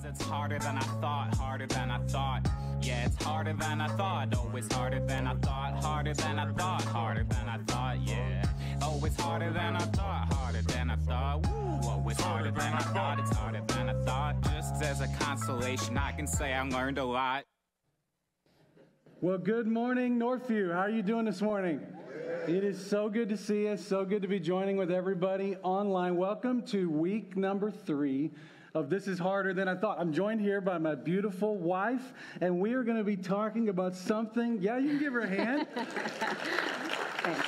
it's harder than I thought, harder than I thought. Yeah, it's harder than I thought. Oh, it's harder than I thought, harder than I thought, harder than I thought, yeah. Oh, it's harder than I thought, harder than I thought. Woo, oh, it's harder than I thought, it's harder than I thought. Just as a consolation, I can say I learned a lot. Well, good morning, Northview. How are you doing this morning? It is so good to see us, so good to be joining with everybody online. Welcome to week number 3 of This Is Harder Than I Thought. I'm joined here by my beautiful wife, and we are going to be talking about something. Yeah, you can give her a hand.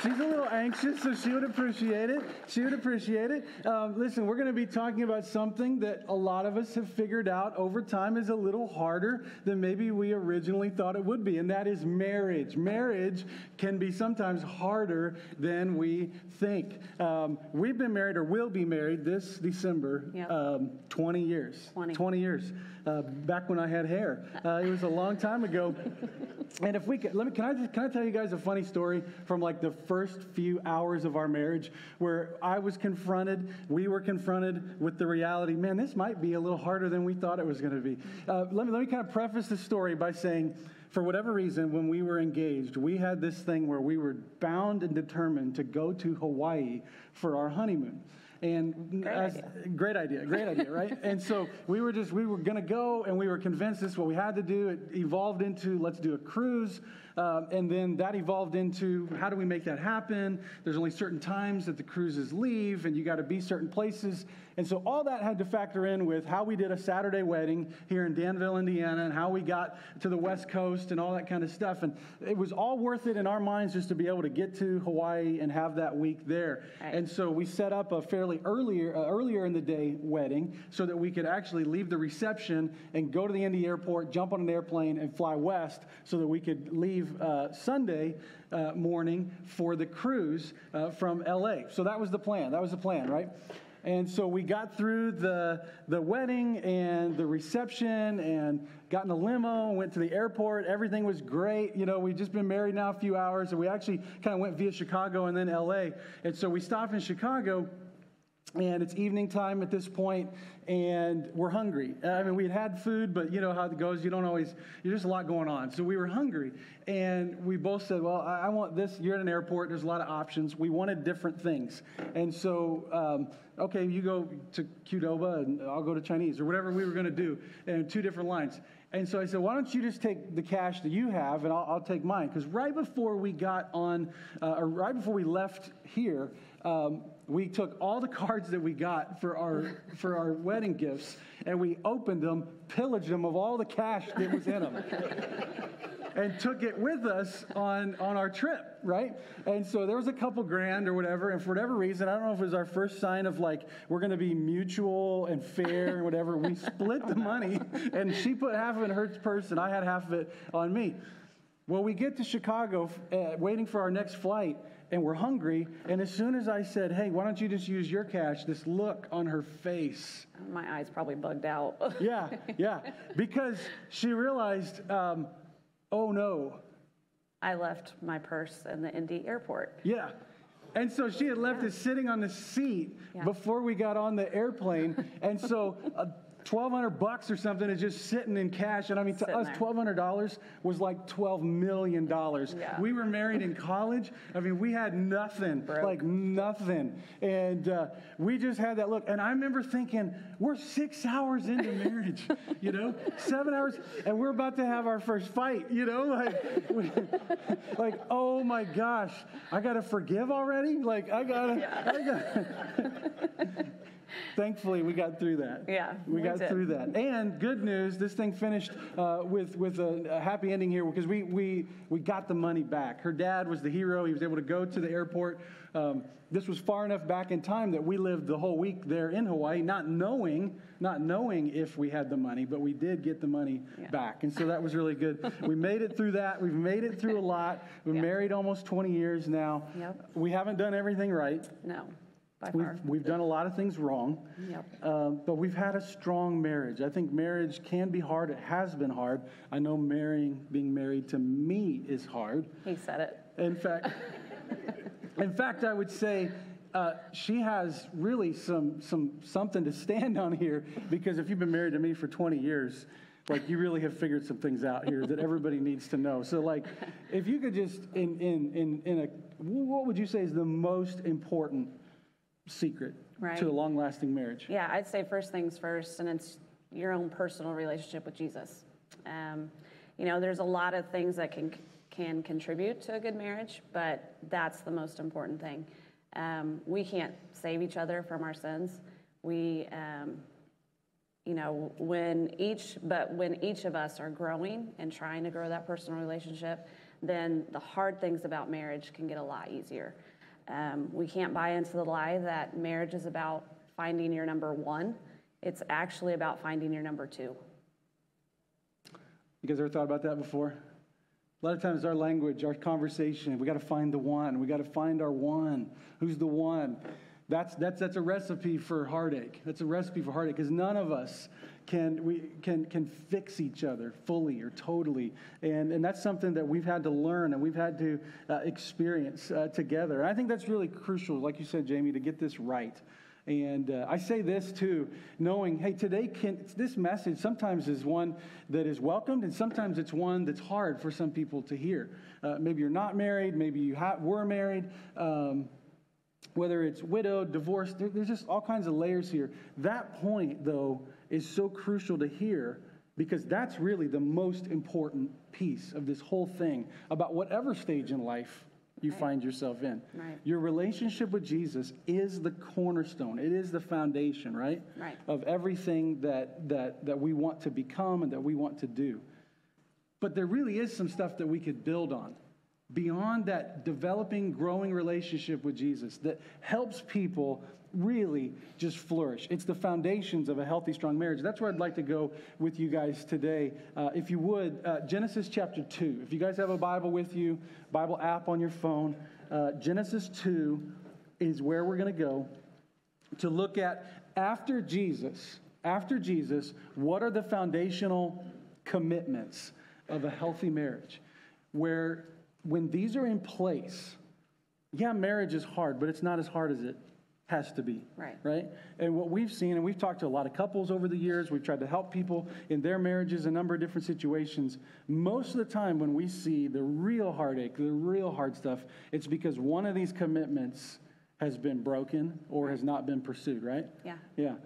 She's a little anxious, so she would appreciate it. She would appreciate it. Listen, we're going to be talking about something that a lot of us have figured out over time is a little harder than maybe we originally thought it would be, and that is marriage. Marriage can be sometimes harder than we think. We've been married, or will be married this December, 20 years. 20 years. Back when I had hair. It was a long time ago. And if we could, can I tell you guys a funny story from like the first few hours of our marriage where we were confronted with the reality, man, this might be a little harder than we thought it was going to be. Let me kind of preface the story by saying, for whatever reason, when we were engaged, we had this thing where we were bound and determined to go to Hawaii for our honeymoon. And great idea, right? And so we were going to go, and we were convinced this is what we had to do. It evolved into, let's do a cruise. And then that evolved into, how do we make that happen? There's only certain times that the cruises leave, and you got to be certain places. And so all that had to factor in with how we did a Saturday wedding here in Danville, Indiana, and how we got to the West Coast and all that kind of stuff. And it was all worth it in our minds just to be able to get to Hawaii and have that week there. Right. And so we set up a fairly earlier in the day wedding so that we could actually leave the reception and go to the Indy airport, jump on an airplane, and fly west so that we could leave Sunday morning for the cruise from LA. So that was the plan. Right? And so we got through the wedding and the reception and got in a limo and went to the airport. Everything was great. You know, we'd just been married now a few hours, and we actually kind of went via Chicago and then LA. And so we stopped in Chicago, and it's evening time at this point, and we're hungry. I mean, we'd had food, but you know how it goes. There's just a lot going on. So we were hungry, and we both said, well, I want this. You're at an airport. There's a lot of options. We wanted different things. And so, okay, you go to Qdoba, and I'll go to Chinese, or whatever we were going to do, and 2 different lines. And so I said, why don't you just take the cash that you have, and I'll take mine. Because right before we left here, we took all the cards that we got for our wedding gifts, and we opened them, pillaged them of all the cash that was in them, and took it with us on our trip, right? And so there was a couple grand or whatever, and for whatever reason, I don't know if it was our first sign of like, we're going to be mutual and fair and whatever, we split the money, and she put half of it in her purse, and I had half of it on me. Well, we get to Chicago, waiting for our next flight, and we're hungry, and as soon as I said, hey, why don't you just use your cash, this look on her face. My eyes probably bugged out. Yeah, because she realized, oh no. I left my purse in the Indy airport. Yeah. And so she had left it sitting on the seat before we got on the airplane, and so $1,200 or something is just sitting in cash. And I mean, to us, $1,200 was like $12 million. Yeah. We were married in college. I mean, we had nothing, like nothing. And we just had that look. And I remember thinking, we're 6 hours into marriage, 7 hours, and we're about to have our first fight, like, oh my gosh, I got to forgive already? Like, I got Thankfully, we got through that. Yeah, we got through that. And good news, this thing finished with a happy ending here because we got the money back. Her dad was the hero. He was able to go to the airport. This was far enough back in time that we lived the whole week there in Hawaii, not knowing if we had the money, but we did get the money back. And so that was really good. We made it through that. We've made it through a lot. We're married almost 20 years now. Yep. We haven't done everything right. No. We've done a lot of things wrong, but we've had a strong marriage. I think marriage can be hard. It has been hard. I know being married to me is hard. He said it. In fact, I would say she has really something to stand on here, because if you've been married to me for 20 years, like, you really have figured some things out here that everybody needs to know. So, like, if you could just, what would you say is the most important secret to a long-lasting marriage? Yeah, I'd say first things first, and it's your own personal relationship with Jesus. There's a lot of things that can contribute to a good marriage, but that's the most important thing. We can't save each other from our sins. When each of us are growing and trying to grow that personal relationship, then the hard things about marriage can get a lot easier. We can't buy into the lie that marriage is about finding your number one. It's actually about finding your number two. You guys ever thought about that before? A lot of times our language, our conversation, we got to find the one. We got to find our one. Who's the one? That's a recipe for heartache. That's a recipe for heartache, because none of us can fix each other fully or totally, and that's something that we've had to learn and we've had to experience together. And I think that's really crucial, like you said, Jamie, to get this right. And I say this too, knowing, hey, this message sometimes is one that is welcomed, and sometimes it's one that's hard for some people to hear. Maybe you're not married, maybe you were married. Whether it's widowed, divorced, there's just all kinds of layers here. That point, though, is so crucial to hear, because that's really the most important piece of this whole thing about whatever stage in life you find yourself in. Right. Your relationship with Jesus is the cornerstone. It is the foundation, right? Of everything that we want to become and that we want to do. But there really is some stuff that we could build on beyond that developing, growing relationship with Jesus that helps people really just flourish. It's the foundations of a healthy, strong marriage. That's where I'd like to go with you guys today. If you would, Genesis chapter 2. If you guys have a Bible with you, Bible app on your phone, Genesis 2 is where we're going to go to look at after Jesus, what are the foundational commitments of a healthy marriage? Where when these are in place, yeah, marriage is hard, but it's not as hard as it has to be. Right? And what we've seen, and we've talked to a lot of couples over the years, we've tried to help people in their marriages, a number of different situations. Most of the time when we see the real heartache, the real hard stuff, it's because one of these commitments has been broken or has not been pursued, right? Yeah.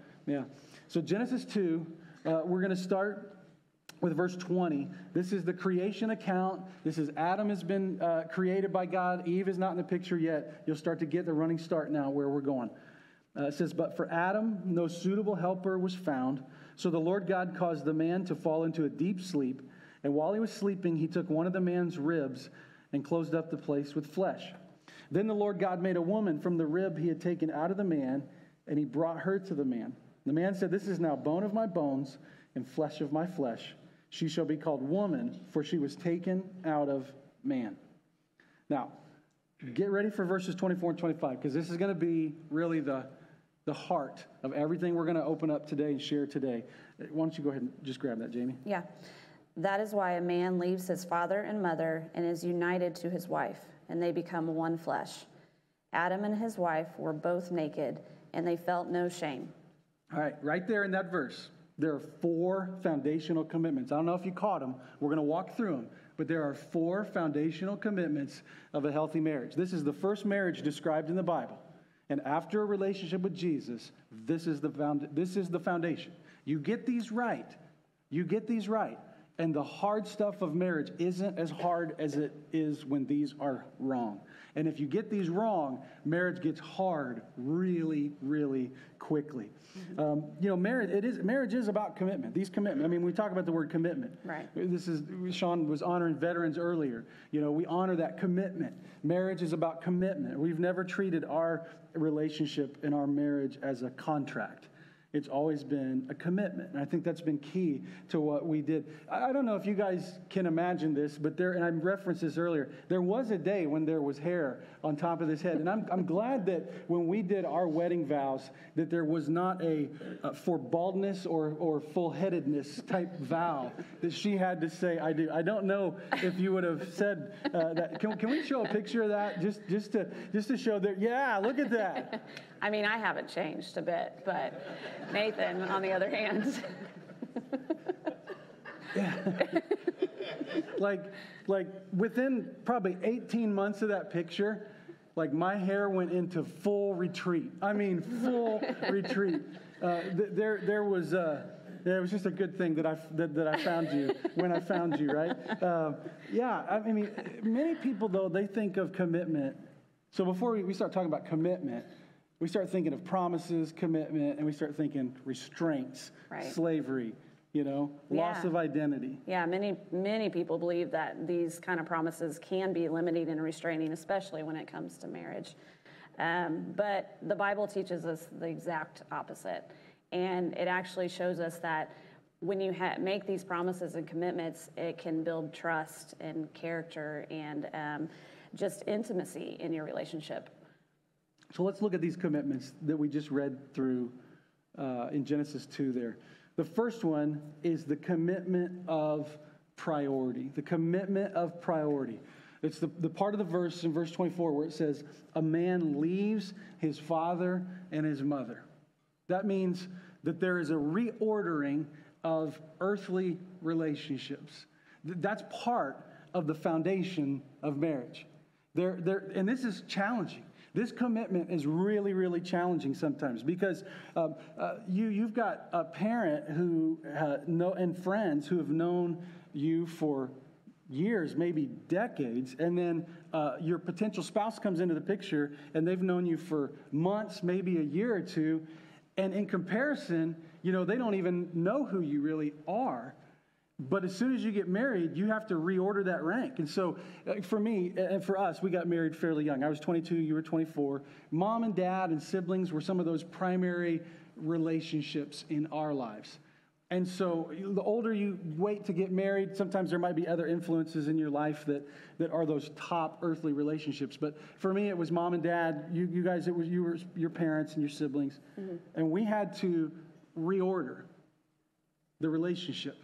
So Genesis 2, we're going to start with verse 20. This is the creation account. This is Adam has been created by God. Eve is not in the picture yet. You'll start to get the running start now where we're going. It says, but for Adam, no suitable helper was found. So the Lord God caused the man to fall into a deep sleep. And while he was sleeping, he took one of the man's ribs and closed up the place with flesh. Then the Lord God made a woman from the rib he had taken out of the man, and he brought her to the man. The man said, this is now bone of my bones and flesh of my flesh. She shall be called woman, for she was taken out of man. Now, get ready for verses 24 and 25, because this is going to be really the heart of everything we're going to open up today and share today. Why don't you go ahead and just grab that, Jamie? Yeah. That is why a man leaves his father and mother and is united to his wife, and they become one flesh. Adam and his wife were both naked, and they felt no shame. All right, right there in that verse, there are 4 foundational commitments. I don't know if you caught them. We're going to walk through them. But there are 4 foundational commitments of a healthy marriage. This is the first marriage described in the Bible. And after a relationship with Jesus, this is the foundation. You get these right. And the hard stuff of marriage isn't as hard as it is when these are wrong. And if you get these wrong, marriage gets hard really, really quickly. Marriage is about commitment. These commitment. I mean, we talk about the word commitment. Right. Sean was honoring veterans earlier. We honor that commitment. Marriage is about commitment. We've never treated our relationship in our marriage as a contract. It's always been a commitment. And I think that's been key to what we did. I don't know if you guys can imagine this, but and I referenced this earlier, there was a day when there was hair on top of this head. And I'm glad that when we did our wedding vows, that there was not a for baldness or full-headedness type vow that she had to say, I do. I don't know if you would have said that. Can we show a picture of that just to show that, yeah, look at that. I mean, I haven't changed a bit, but Nathan, on the other hand. Like within probably 18 months of that picture, like my hair went into full retreat. I mean, full retreat. There was just a good thing that I found you when I found you, right? I mean, many people, though, they think of commitment. So before we start talking about commitment, we start thinking of promises, commitment, and we start thinking restraints, right. Slavery, loss of identity. Yeah, many people believe that these kind of promises can be limiting and restraining, especially when it comes to marriage. But the Bible teaches us the exact opposite. And it actually shows us that when you make these promises and commitments, it can build trust and character and just intimacy in your relationship. So let's look at these commitments that we just read through in Genesis 2 there. The first one is the commitment of priority. The commitment of priority. It's the part of the verse in verse 24 where it says, a man leaves his father and his mother. That means that there is a reordering of earthly relationships. That's part of the foundation of marriage. And this is challenging. This commitment is really, really challenging sometimes because you've got a parent who and friends who have known you for years, maybe decades, and then your potential spouse comes into the picture and they've known you for months, maybe a year or two, and in comparison, they don't even know who you really are. But as soon as you get married, you have to reorder that rank. And so for me and for us, we got married fairly young. I was 22, you were 24. Mom and dad and siblings were some of those primary relationships in our lives. And so the older you wait to get married, sometimes there might be other influences in your life that are those top earthly relationships. But for me, it was mom and dad. You guys, it was your parents and your siblings. Mm-hmm. And we had to reorder the relationship.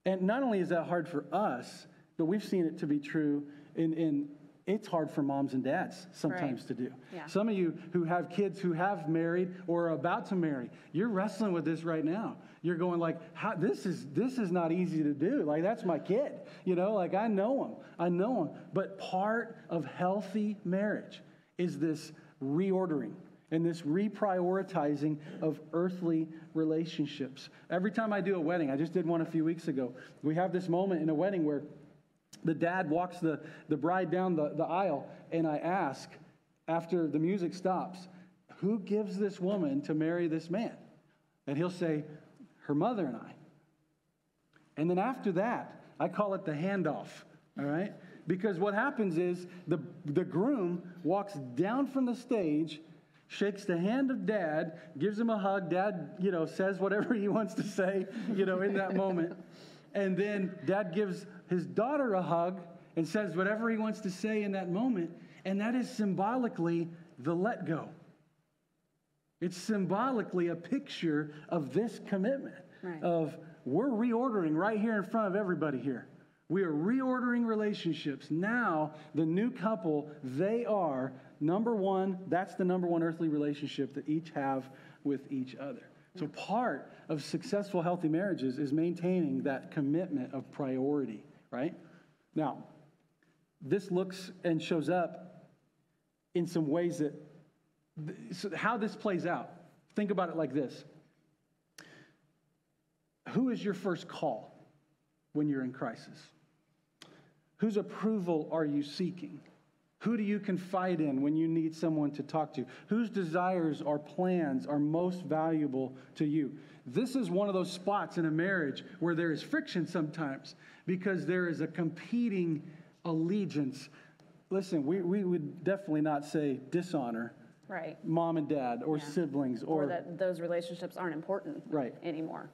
And not only is that hard for us, but we've seen it to be true in it's hard for moms and dads sometimes to do. Yeah. Some of you who have kids who have married or are about to marry, you're wrestling with this right now. You're going like, this is not easy to do. Like, that's my kid. Like I know him. But part of healthy marriage is this reordering and this reprioritizing of earthly relationships. Every time I do a wedding, I just did one a few weeks ago, we have this moment in a wedding where the dad walks the bride down the aisle, and I ask, after the music stops, who gives this woman to marry this man? And he'll say, her mother and I. And then after that, I call it the handoff, all right? Because what happens is the groom walks down from the stage, shakes the hand of dad, gives him a hug. Dad, says whatever he wants to say, in that moment. And then dad gives his daughter a hug and says whatever he wants to say in that moment. And that is symbolically the let go. It's symbolically a picture of this commitment of we're reordering right here in front of everybody here. We are reordering relationships. Now, the new couple, they are number one. That's the number one earthly relationship that each have with each other. So part of successful, healthy marriages is maintaining that commitment of priority, right? Now, this looks and shows up in some ways that, so how this plays out. Think about it like this. Who is your first call when you're in crisis? Whose approval are you seeking? Who do you confide in when you need someone to talk to? Whose desires or plans are most valuable to you? This is one of those spots in a marriage where there is friction sometimes because there is a competing allegiance. Listen, we would definitely not say dishonor Right. mom and dad or siblings or that those relationships aren't important anymore.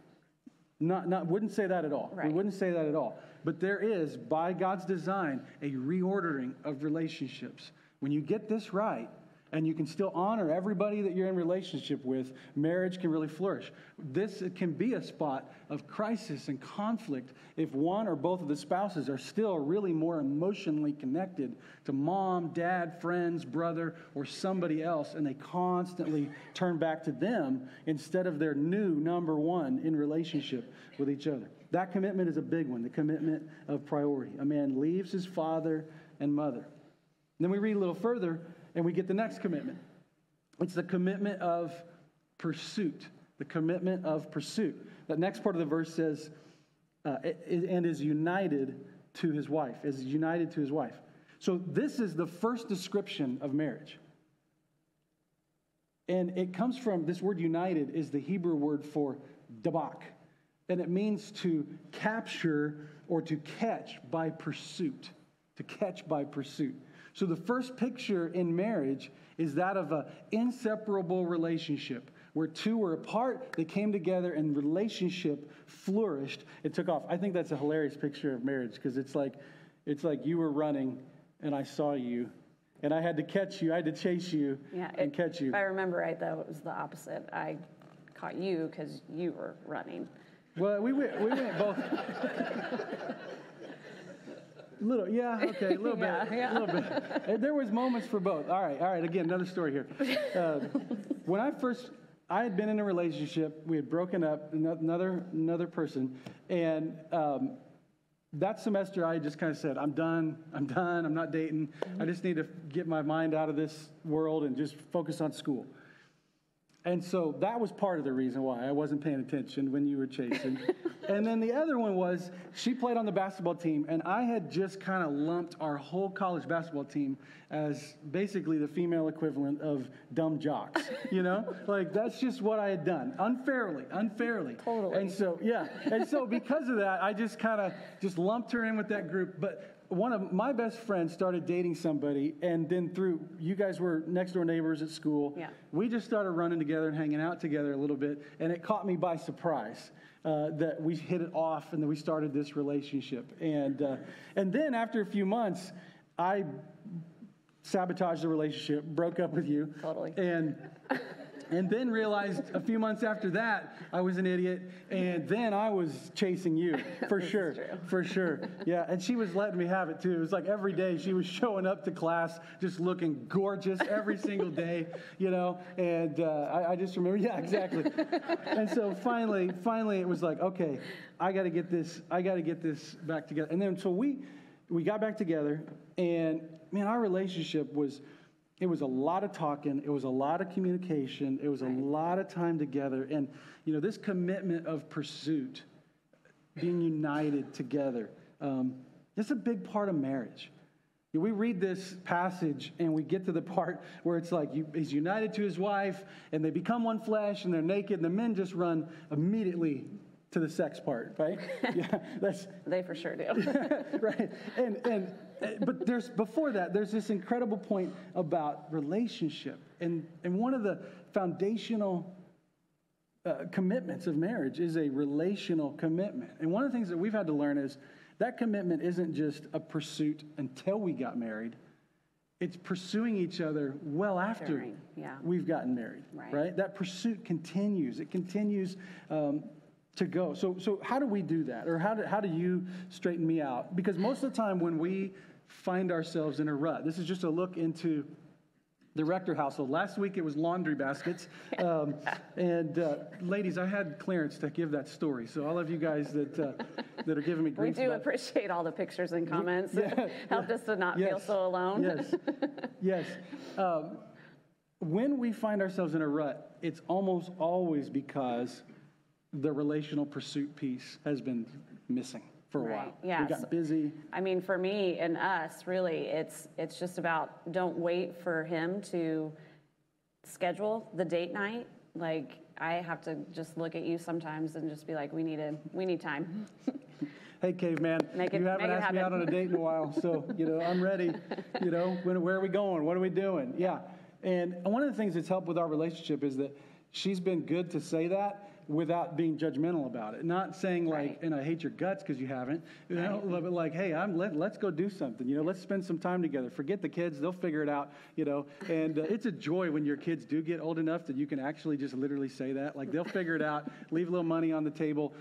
Wouldn't say that at all. Right. We wouldn't say that at all. But there is, by God's design, a reordering of relationships. When you get this right, and you can still honor everybody that you're in relationship with, marriage can really flourish. This can be a spot of crisis and conflict if one or both of the spouses are still really more emotionally connected to mom, dad, friends, brother, or somebody else, and they constantly turn back to them instead of their new number one in relationship with each other. That commitment is a big one, the commitment of priority. A man leaves his father and mother. And then we read a little further, and we get the next commitment. It's the commitment of pursuit. The commitment of pursuit. That next part of the verse says, and is united to his wife. Is united to his wife. So this is the first description of marriage. And it comes from, this word united is the Hebrew word for dabak. And it means to capture or to catch by pursuit. To catch by pursuit. So the first picture in marriage is that of an inseparable relationship where two were apart, they came together, and relationship flourished. It took off. I think that's a hilarious picture of marriage because it's like you were running and I saw you, and I had to catch you. I had to chase you and catch you. If I remember right, though, it was the opposite. I caught you because you were running. Well, we went both. A little bit, a little bit. There was moments for both. All right. Again, another story here. When I had been in a relationship. We had broken up. Another person, and that semester I just kind of said, I'm done. I'm not dating. I just need to get my mind out of this world and just focus on school. And so that was part of the reason why I wasn't paying attention when you were chasing. And then the other one was she played on the basketball team, and I had just kind of lumped our whole college basketball team as basically the female equivalent of dumb jocks, Like, that's just what I had done, unfairly. Totally. And so because of that, I just kind of just lumped her in with that group. But one of my best friends started dating somebody, and then you guys were next door neighbors at school. Yeah. We just started running together and hanging out together a little bit, and it caught me by surprise that we hit it off and that we started this relationship. And then after a few months, I sabotaged the relationship, broke up with you. Totally. And then realized a few months after that, I was an idiot. And then I was chasing you, for sure. Yeah, and she was letting me have it, too. It was like every day she was showing up to class just looking gorgeous every single day, And I just remember, yeah, exactly. And so finally, it was like, okay, I got to get this back together. And then so we got back together, and, man, our relationship was... It was a lot of talking. It was a lot of communication. It was a lot of time together. And, this commitment of pursuit, being united together, that's a big part of marriage. We read this passage and we get to the part where it's like he's united to his wife and they become one flesh and they're naked and the men just run immediately to the sex part, right? Yeah, they for sure do. Right. But before that, there's this incredible point about relationship. And one of the foundational commitments of marriage is a relational commitment. And one of the things that we've had to learn is that commitment isn't just a pursuit until we got married. It's pursuing each other well after we've gotten married, right? That pursuit continues. It continues to go. So how do we do that? Or how do you straighten me out? Because most of the time when we find ourselves in a rut, this is just a look into the Rector household. Last week it was laundry baskets. And ladies, I had clearance to give that story. So all of you guys that are giving me grief. We do appreciate all the pictures and comments. Helped us to not feel so alone. Yes. When we find ourselves in a rut, it's almost always because the relational pursuit piece has been missing for a while. Yeah. We got busy. I mean, for me and us, really, it's just about don't wait for him to schedule the date night. Like, I have to just look at you sometimes and just be like, we need time. Hey, caveman, you haven't asked me out on a date in a while, so, I'm ready. Where are we going? What are we doing? Yeah. And one of the things that's helped with our relationship is that she's been good to say that without being judgmental about it. Not saying like, Right. and I hate your guts because you haven't. You know, but like, hey, let's go do something. You know, let's spend some time together. Forget the kids; they'll figure it out. You know, and it's a joy when your kids do get old enough that you can actually just literally say that. Like they'll figure it out. Leave a little money on the table.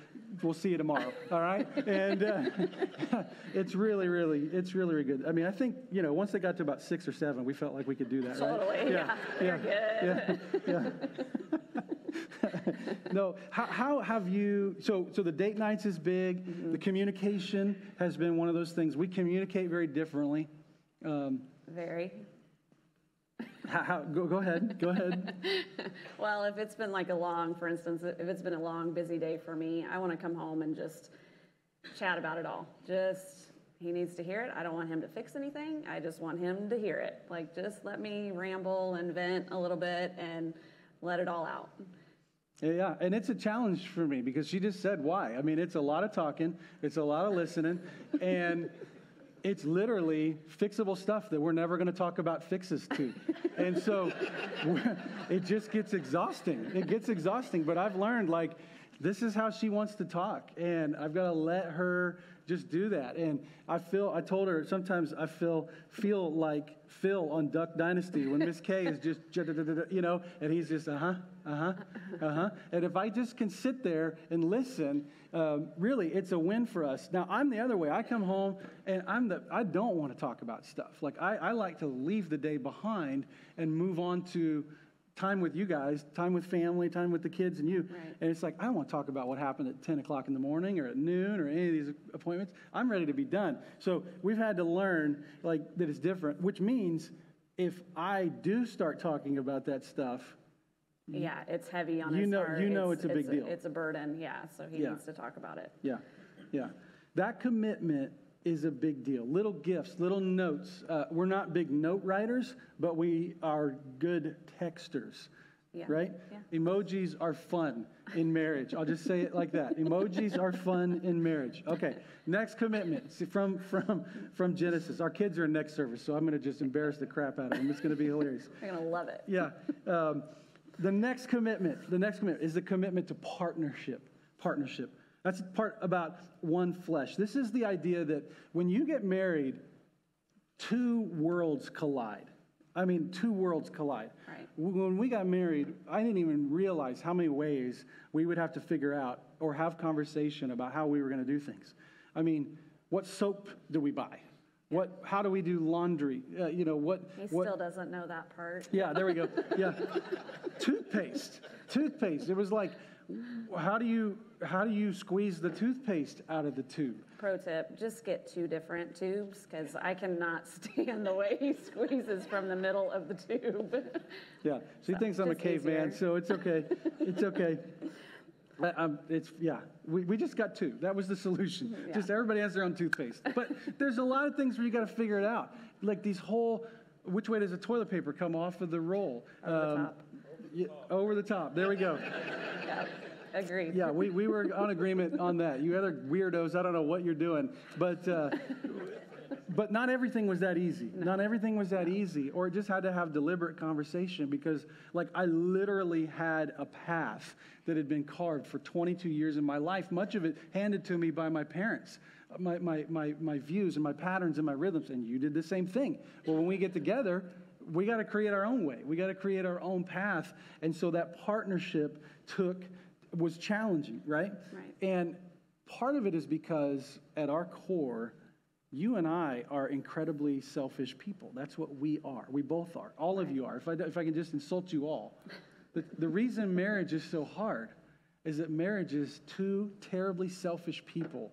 We'll see you tomorrow. All right, and it's really good. I mean, I think once they got to about 6 or 7, we felt like we could do that. Totally. Right? Yeah. Very good. Yeah. No, how have you, so the date nights is big. Mm-hmm. The communication has been one of those things. We communicate very differently. Very. Go ahead. Well, if it's been like for instance, if it's been a long, busy day for me, I want to come home and just chat about it all. He needs to hear it. I don't want him to fix anything. I just want him to hear it. Like, just let me ramble and vent a little bit and let it all out. Yeah, and it's a challenge for me because she just said why. I mean, it's a lot of talking, it's a lot of listening, and it's literally fixable stuff that we're never going to talk about fixes to. And so it just gets exhausting. It gets exhausting, but I've learned, like, this is how she wants to talk, and I've got to let her just do that. And I told her, sometimes I feel like Phil on Duck Dynasty when Miss K is just, and he's just, and if I just can sit there and listen, really, it's a win for us. Now, I'm the other way. I come home, and I don't want to talk about stuff. Like, I like to leave the day behind and move on to time with you guys, time with family, time with the kids and you. Right. And it's like, I don't want to talk about what happened at 10 o'clock in the morning or at noon or any of these appointments. I'm ready to be done. So we've had to learn that it's different, which means if I do start talking about that stuff, Yeah, it's heavy on his heart. It's a big deal. It's a burden, yeah, so he needs to talk about it. Yeah. That commitment is a big deal. Little gifts, little notes. We're not big note writers, but we are good texters, right? Yeah. Emojis are fun in marriage. I'll just say it like that. Emojis are fun in marriage. Okay, next commitment from Genesis. Our kids are in next service, so I'm going to just embarrass the crap out of them. It's going to be hilarious. They're going to love it. Yeah. The next commitment is the commitment to partnership. That's part about one flesh. This is the idea that when you get married, two worlds collide. I mean, two worlds collide. Right. When we got married, I didn't even realize how many ways we would have to figure out or have conversation about how we were going to do things. I mean, what soap do we buy? How do we do laundry? He still doesn't know that part. Yeah, there we go. Yeah. Toothpaste. It was like, how do you squeeze the toothpaste out of the tube? Pro tip, just get 2 different tubes because I cannot stand the way he squeezes from the middle of the tube. Yeah, she thinks I'm a caveman, so it's okay. It's okay. We just got 2. That was the solution. Yeah. Just everybody has their own toothpaste. But there's a lot of things where you got to figure it out. Like which way does the toilet paper come off of the roll? Over the top. Yeah, over the top. There we go. Yeah, agreed. Yeah, we were on agreement on that. You other weirdos, I don't know what you're doing. But not everything was that easy. No. Not everything was that easy. Or it just had to have deliberate conversation because, I literally had a path that had been carved for 22 years in my life, much of it handed to me by my parents. My views and my patterns and my rhythms, and you did the same thing. Well, when we get together, we got to create our own way. We got to create our own path. And so that partnership was challenging, right? Right. And part of it is because at our core, you and I are incredibly selfish people. That's what we are. We both are. All of you are. If I can just insult you all. The reason marriage is so hard is that marriage is 2 terribly selfish people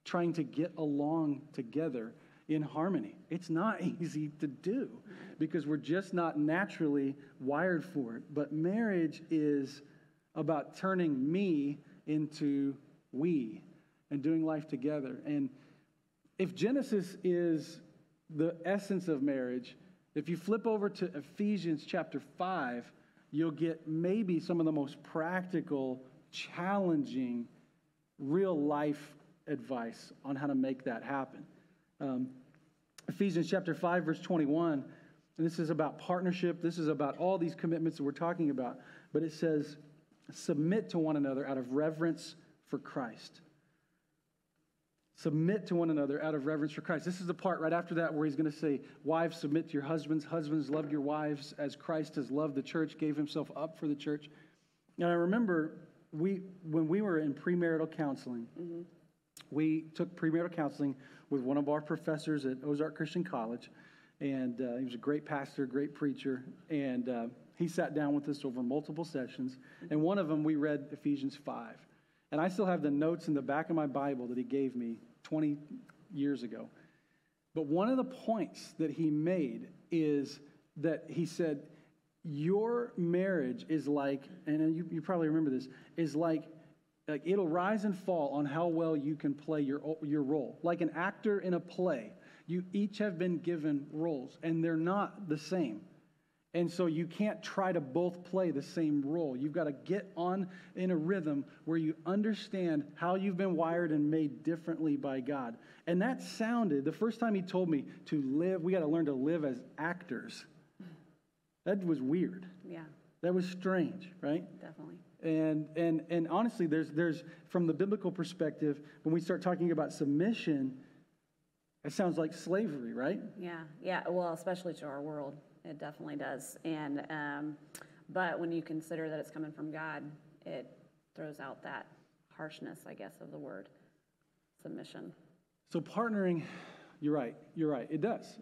trying to get along together in harmony. It's not easy to do because we're just not naturally wired for it. But marriage is about turning me into we and doing life together. And if Genesis is the essence of marriage, if you flip over to Ephesians chapter 5, you'll get maybe some of the most practical, challenging, real life advice on how to make that happen. Ephesians chapter 5, verse 21, And this is about partnership. This is about all these commitments that we're talking about. But it says, submit to one another out of reverence for Christ. Submit to one another out of reverence for Christ. This is the part right after that where he's going to say, wives, submit to your husbands. Husbands, love your wives as Christ has loved the church, gave himself up for the church. And I remember when we were in premarital counseling, we took premarital counseling with one of our professors at Ozark Christian College. And he was a great pastor, great preacher. And he sat down with us over multiple sessions. And one of them, we read Ephesians 5. And I still have the notes in the back of my Bible that he gave me 20 years ago. But one of the points that he made is that he said, your marriage is like, and you probably remember this, is like it'll rise and fall on how well you can play your role. Like an actor in a play, you each have been given roles, and they're not the same. And so you can't try to both play the same role. You've got to get on in a rhythm where you understand how you've been wired and made differently by God. And that sounded, the first time he told me to live, we got to learn to live as actors. That was weird. Yeah. That was strange, right? Definitely. And honestly, there's from the biblical perspective, when we start talking about submission, it sounds like slavery, right? Yeah. Well, especially to our world. It definitely does. And but when you consider that it's coming from God, it throws out that harshness, I guess, of the word submission. So partnering, you're right. It does.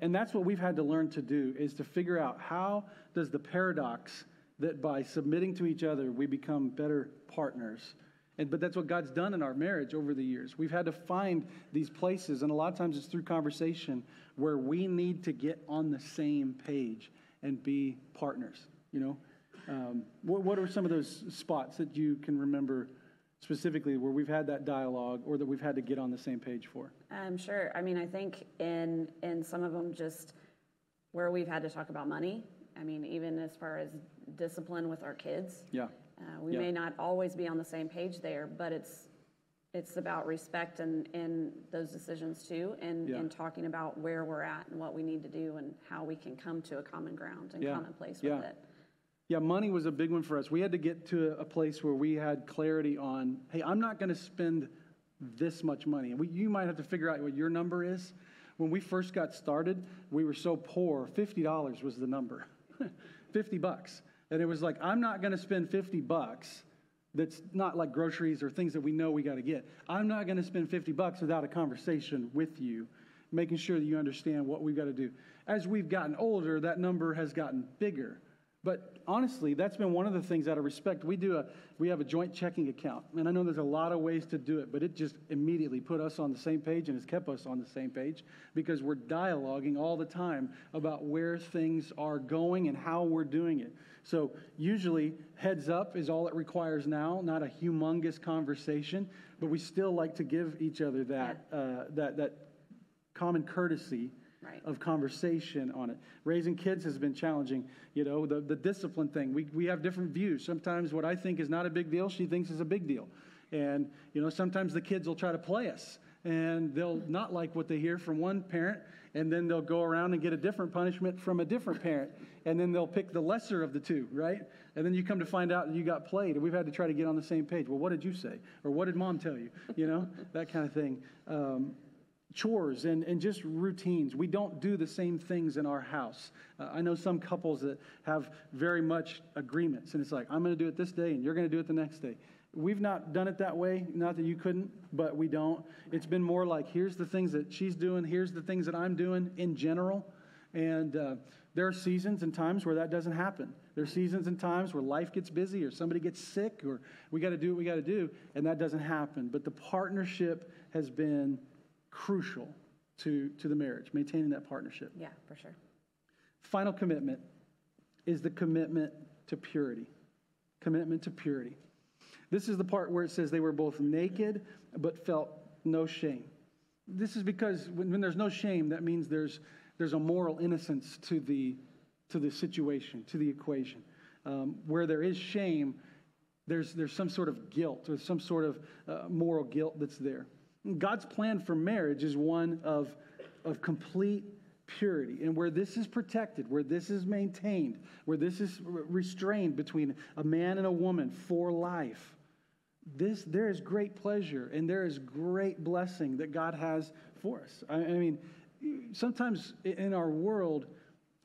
And that's what we've had to learn to do, is to figure out how does the paradox that by submitting to each other, we become better partners. But that's what God's done in our marriage over the years. We've had to find these places, and a lot of times it's through conversation, where we need to get on the same page and be partners, What are some of those spots that you can remember specifically where we've had that dialogue or that we've had to get on the same page for? Sure. I mean, I think in some of them just where we've had to talk about money. I mean, even as far as discipline with our kids. Yeah. We may not always be on the same page there, but it's about respect and those decisions too, and talking about where we're at and what we need to do and how we can come to a common ground and common place with it. Yeah, money was a big one for us. We had to get to a place where we had clarity on, hey, I'm not going to spend this much money. And you might have to figure out what your number is. When we first got started, we were so poor, $50 was the number. $50. And it was like, I'm not going to spend $50 that's not like groceries or things that we know we got to get. I'm not going to spend $50 without a conversation with you, making sure that you understand what we've got to do. As we've gotten older, that number has gotten bigger. But honestly, that's been one of the things out of respect. We have a joint checking account. And I know there's a lot of ways to do it, but it just immediately put us on the same page and has kept us on the same page because we're dialoguing all the time about where things are going and how we're doing it. So usually heads up is all it requires now, not a humongous conversation, but we still like to give each other that common courtesy of conversation on it. Raising kids has been challenging. The discipline thing. We have different views. Sometimes what I think is not a big deal, she thinks is a big deal. And, sometimes the kids will try to play us. And they'll not like what they hear from one parent, and then they'll go around and get a different punishment from a different parent, and then they'll pick the lesser of the two, right? And then you come to find out you got played, and we've had to try to get on the same page. Well, what did you say? Or what did mom tell you? That kind of thing. Chores and just routines. We don't do the same things in our house. I know some couples that have very much agreements, and it's like, I'm going to do it this day, and you're going to do it the next day. We've not done it that way. Not that you couldn't, but we don't. It's been more like, here's the things that she's doing, here's the things that I'm doing in general. And there are seasons and times where that doesn't happen. There are seasons and times where life gets busy or somebody gets sick or we got to do what we got to do, and that doesn't happen. But the partnership has been crucial to the marriage, maintaining that partnership. Yeah, for sure. Final commitment is the commitment to purity. Commitment to purity. This is the part where it says they were both naked but felt no shame. This is because when there's no shame, that means there's a moral innocence to the situation, to the equation. Where there is shame, there's some sort of guilt or some sort of moral guilt that's there. God's plan for marriage is one of complete purity, and where this is protected, where this is maintained, where this is restrained between a man and a woman for life, there is great pleasure and there is great blessing that God has for us. I mean, sometimes in our world,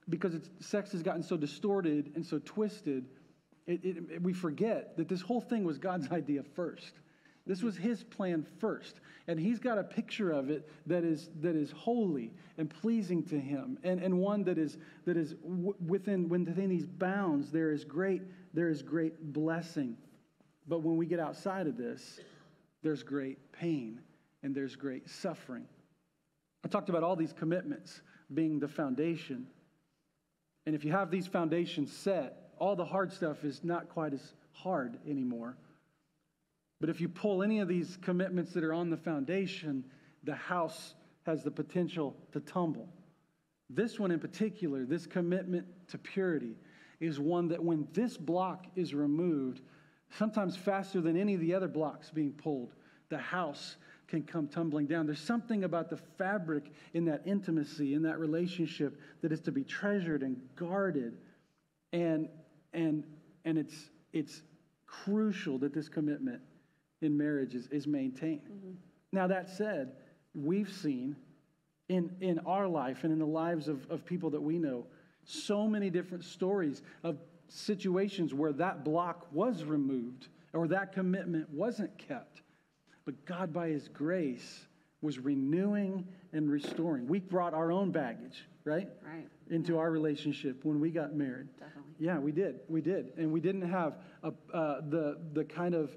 because sex has gotten so distorted and so twisted, we forget that this whole thing was God's idea first. This was his plan first. And he's got a picture of it that is holy and pleasing to him, and one that is within these bounds, there is great blessing. But when we get outside of this, there's great pain and there's great suffering. I talked about all these commitments being the foundation. And if you have these foundations set, all the hard stuff is not quite as hard anymore. But if you pull any of these commitments that are on the foundation, the house has the potential to tumble. This one in particular, this commitment to purity, is one that when this block is removed, sometimes faster than any of the other blocks being pulled, the house can come tumbling down. There's something about the fabric in that intimacy, in that relationship, that is to be treasured and guarded. And it's crucial that this commitment in marriage is maintained. Mm-hmm. Now, that said, we've seen in our life and in the lives of people that we know so many different stories of situations where that block was removed or that commitment wasn't kept. But God, by his grace, was renewing and restoring. We brought our own baggage, right? Right. Into our relationship when we got married. Definitely. Yeah, we did. And we didn't have the kind of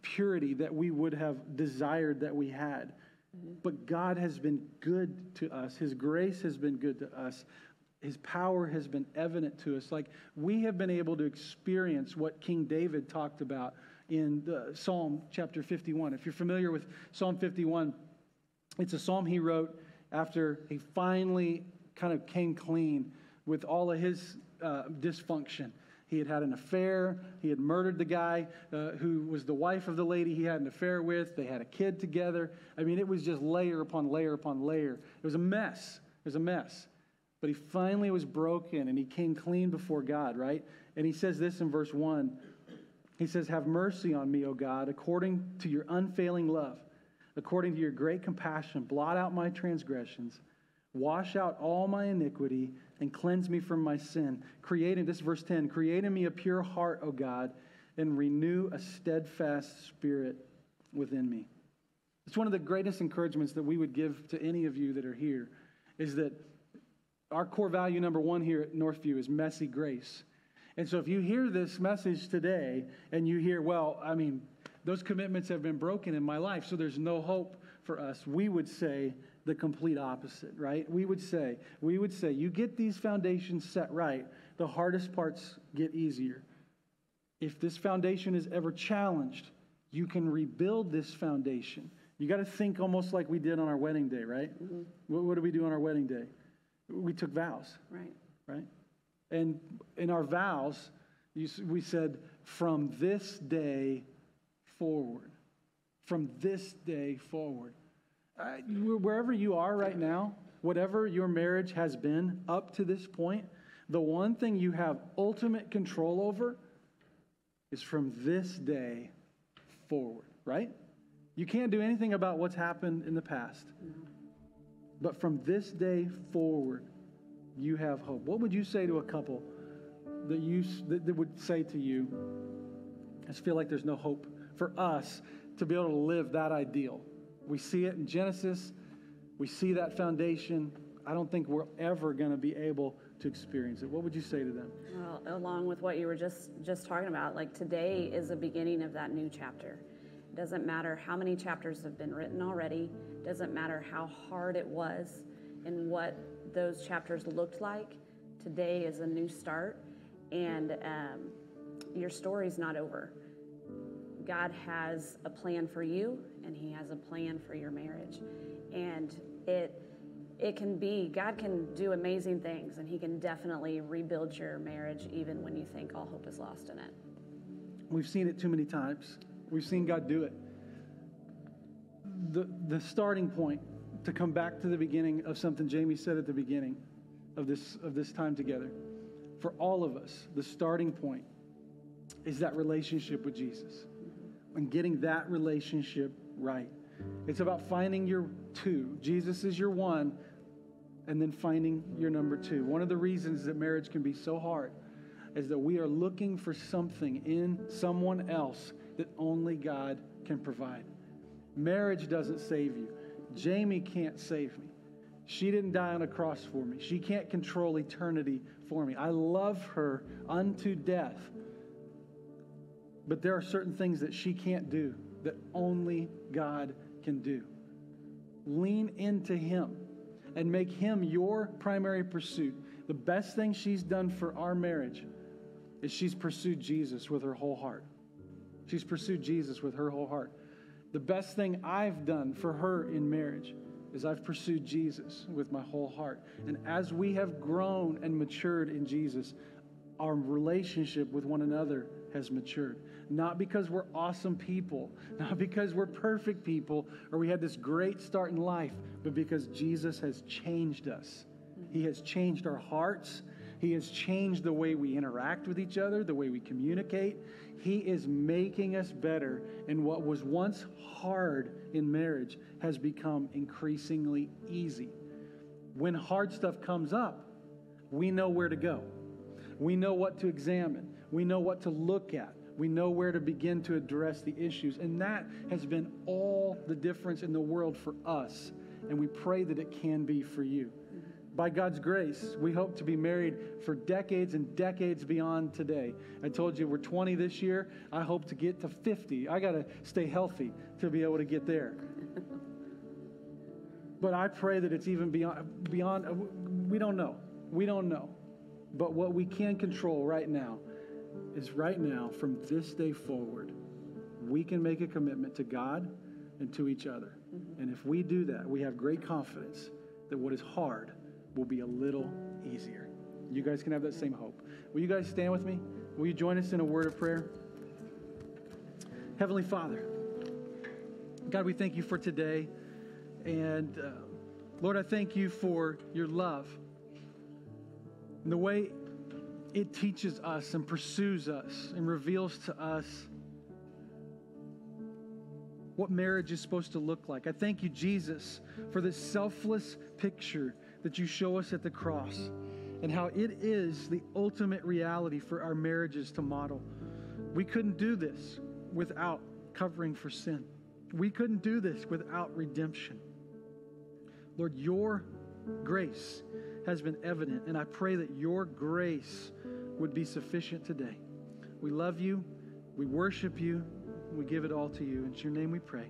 purity that we would have desired that we had. Mm-hmm. But God has been good to us. His grace has been good to us. His power has been evident to us. Like, we have been able to experience what King David talked about in Psalm chapter 51. If you're familiar with Psalm 51, it's a psalm he wrote after he finally kind of came clean with all of his dysfunction. He had an affair. He had murdered the guy who was the wife of the lady he had an affair with. They had a kid together. I mean, it was just layer upon layer upon layer. It was a mess. But he finally was broken, and he came clean before God, right? And he says this in verse 1. He says, "Have mercy on me, O God, according to your unfailing love, according to your great compassion. Blot out my transgressions. Wash out all my iniquity and cleanse me from my sin. This is verse 10, create in me a pure heart, O God, and renew a steadfast spirit within me." It's one of the greatest encouragements that we would give to any of you that are here, is that our core value number one here at Northview is messy grace. And so if you hear this message today and you hear, well, I mean, those commitments have been broken in my life, so there's no hope for us, we would say the complete opposite, right? We would say, you get these foundations set right, the hardest parts get easier. If this foundation is ever challenged, you can rebuild this foundation. You got to think almost like we did on our wedding day, right? Mm-hmm. What did we do on our wedding day? We took vows. Right? And in our vows, we said, from this day forward. From this day forward. Wherever you are right now, whatever your marriage has been up to this point, the one thing you have ultimate control over is from this day forward, right? You can't do anything about what's happened in the past. But from this day forward, you have hope. What would you say to a couple that would say to you, I just feel like there's no hope for us to be able to live that ideal? We see it in Genesis. We see that foundation. I don't think we're ever going to be able to experience it. What would you say to them? Well, along with what you were just talking about, like, today is the beginning of that new chapter. It doesn't matter how many chapters have been written already. It doesn't matter how hard it was and what those chapters looked like. Today is a new start, and your story's not over. God has a plan for you, and he has a plan for your marriage. And it can be, God can do amazing things, and he can definitely rebuild your marriage even when you think all hope is lost in it. We've seen it too many times. We've seen God do it. The starting point, to come back to the beginning of something Jamie said at the beginning, of this time together. For all of us, the starting point is that relationship with Jesus and getting that relationship right. It's about finding your two. Jesus is your one, and then finding your number two. One of the reasons that marriage can be so hard is that we are looking for something in someone else that only God can provide. Marriage doesn't save you. Jamie can't save me. She didn't die on a cross for me. She can't control eternity for me. I love her unto death. But there are certain things that she can't do that only God can do. Lean into Him and make Him your primary pursuit. The best thing she's done for our marriage is she's pursued Jesus with her whole heart. She's pursued Jesus with her whole heart. The best thing I've done for her in marriage is I've pursued Jesus with my whole heart. And as we have grown and matured in Jesus, our relationship with one another has matured. Not because we're awesome people, not because we're perfect people, or we had this great start in life, but because Jesus has changed us. He has changed our hearts. He has changed the way we interact with each other, the way we communicate. He is making us better, and what was once hard in marriage has become increasingly easy. When hard stuff comes up, we know where to go. We know what to examine. We know what to look at. We know where to begin to address the issues. And that has been all the difference in the world for us. And we pray that it can be for you. By God's grace, we hope to be married for decades and decades beyond today. I told you we're 20 this year. I hope to get to 50. I got to stay healthy to be able to get there. But I pray that it's even beyond. We don't know. We don't know. But what we can control right now is right now, from this day forward, we can make a commitment to God and to each other. And if we do that, we have great confidence that what is hard will be a little easier. You guys can have that same hope. Will you guys stand with me? Will you join us in a word of prayer? Heavenly Father, God, we thank you for today. And Lord, I thank you for your love and the way it teaches us and pursues us and reveals to us what marriage is supposed to look like. I thank you, Jesus, for this selfless picture that you show us at the cross and how it is the ultimate reality for our marriages to model. We couldn't do this without covering for sin. We couldn't do this without redemption. Lord, your grace has been evident, and I pray that your grace would be sufficient today. We love you. We worship you. We give it all to you. In your name we pray.